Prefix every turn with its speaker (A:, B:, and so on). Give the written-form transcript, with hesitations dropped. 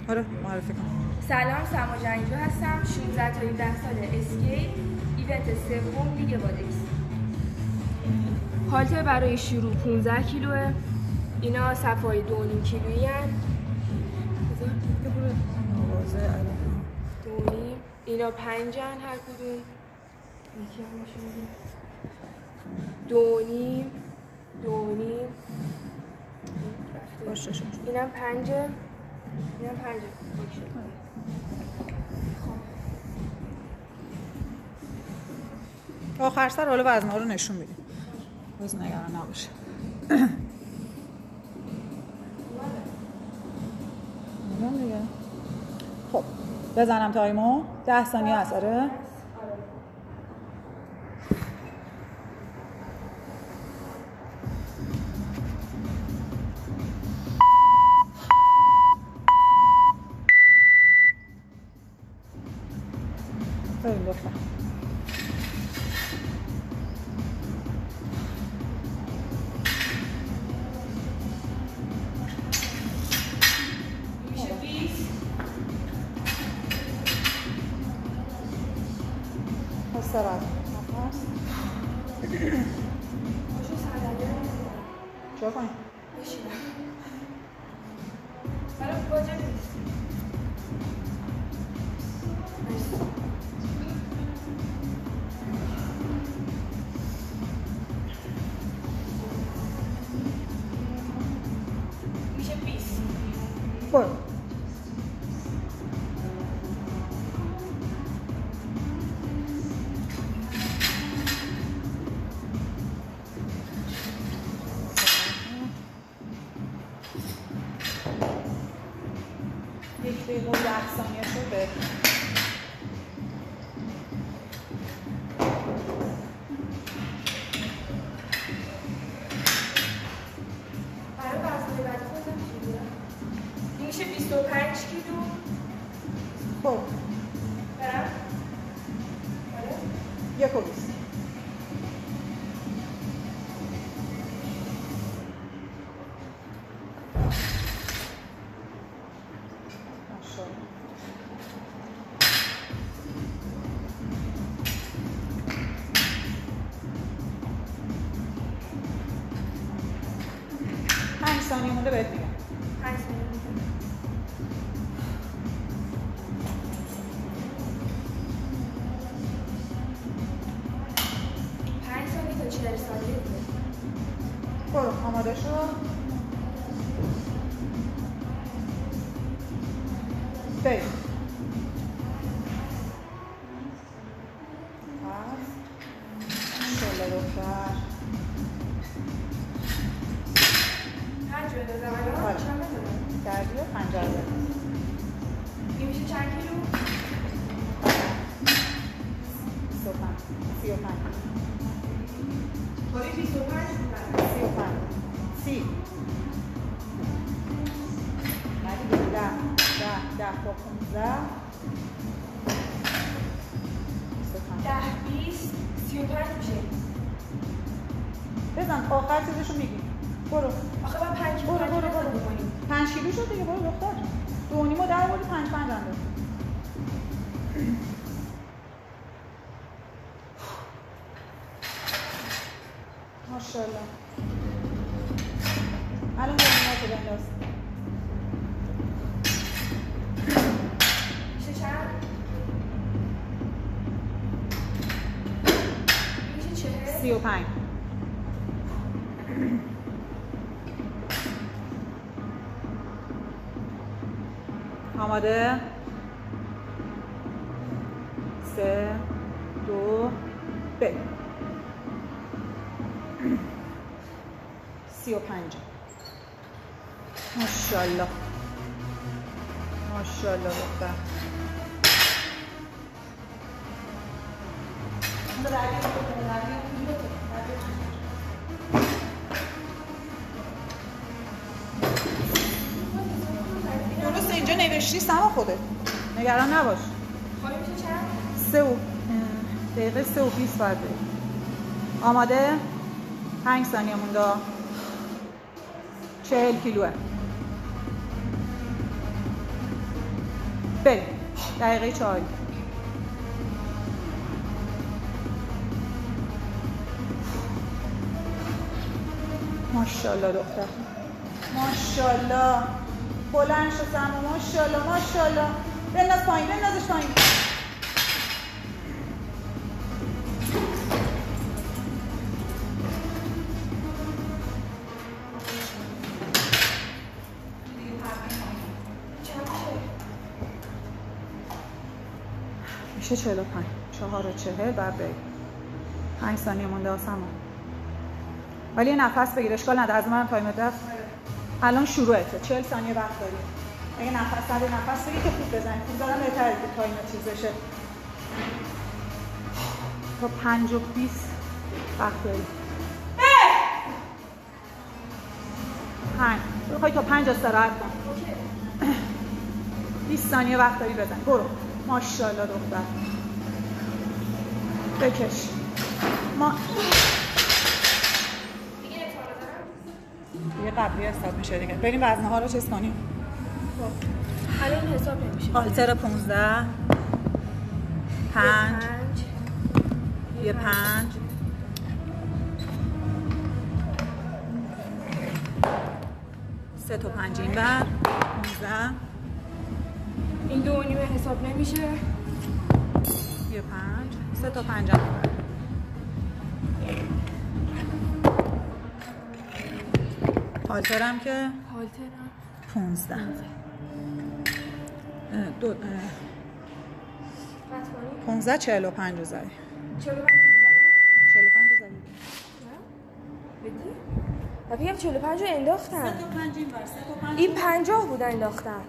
A: آره معرفی کن.
B: سلام، سما جنگجو هستم. 16 تا 17 ساله. اسکیت ایونت سوم لیگ بادکس. هالتر برای شروع 15 کیلوه. اینا صفای 2.5 کیلویی هن. اینا 5 هن هر کدوم. یکی هم باشه 2.5
A: باشه شد.
B: اینم 5. اینم 5.
A: آخر سر حالا وزن‌ها رو نشون میدیم. باز نگران نباشه. خب بزنم تایمو 10 ثانیه هست. آره بریم لطفا. استراحت نفس چرا کنیم؟
B: بشینم برای باجه نیست. میشه 20.
A: برو. یک دقیقه و 10 ثانیه شده.
B: برای وزنه بعد خودم چیزه میشه 25 کیلو.
A: خب
B: برم آره
A: 1 و 20. ثانیه مونده بهت میگم.
B: 5 ثانیه مونده. تا 40 ثانیه دیگه.
A: برو آماده شو. بریم. شله دختر.
B: 5 بندازم الان؟ چند بندازم؟
A: کردی و 50 بندازم.
B: این میشه چند کیلو؟
A: 35. 35.
B: باید 25 بودن.
A: 35. 30. ندیگه 10 تا 15.
B: 10 20 35 میشه.
A: بزن آخر چیزشو میگی. برو.
B: آخه با 5 کیلو
A: برو 5 کیلو شد دیگه. برو دختر. 2.5 و 10 بودی 5 انداز. ماشاءالله. الان بریم تو بنداز.
B: میشه چند؟ میشه 40
A: 35. آماده 3 2 بریم. 35. ماشاءالله ماشاءالله دختر. درسته اینجا نوشتی سما خودت نگران نباش.
B: خواهی میشه چند؟
A: 3 دقیقه 3 و 20 باید بریم. آماده 5 ثانیه مونده. 40 کیلوه. بریم. دقیقه 4. ماشاءالله دختر، ماشاءالله. بلند شو سمو، ماشاءالله ماشاءالله. بنداز پایین، بندازش پایین. میشه 45. 4:40 بعد بریم. 5 ثانیه مونده آسمون. ولی یه نفس بگیر، اشکال نداره. از من تایمر رفت. الان شروعته. 40 ثانیه وقت داری. اگه نفس نداری نفس بگیر که خوب بزنی. خوب زدن بهتره که تایمر چیز بشه. تا 5 و 20 وقت داری. 5. بخوای تا 5 استراحت کن. 20 ثانیه وقت داری بزن. برو. ماشاءالله دختر. بکش. یه قبلی حساب میشه دیگه. بریم وزنه ها رو چیز کنیم.
B: الان حساب نمیشه.
A: هالتر 15 5 یه 5 3 تا 5 این بر 15
B: این 2.5 حساب نمیشه.
A: یه 5 3 تا 5 هم بر. هالترم که
B: هالترم
A: 15 15 45 رو زدی.
B: 45
A: 45 رو زدی.
B: بدی؟ بگم 45 رو انداختن.
A: 3 تا 5 این بر 3 تا 5
B: این 50 بود انداختن.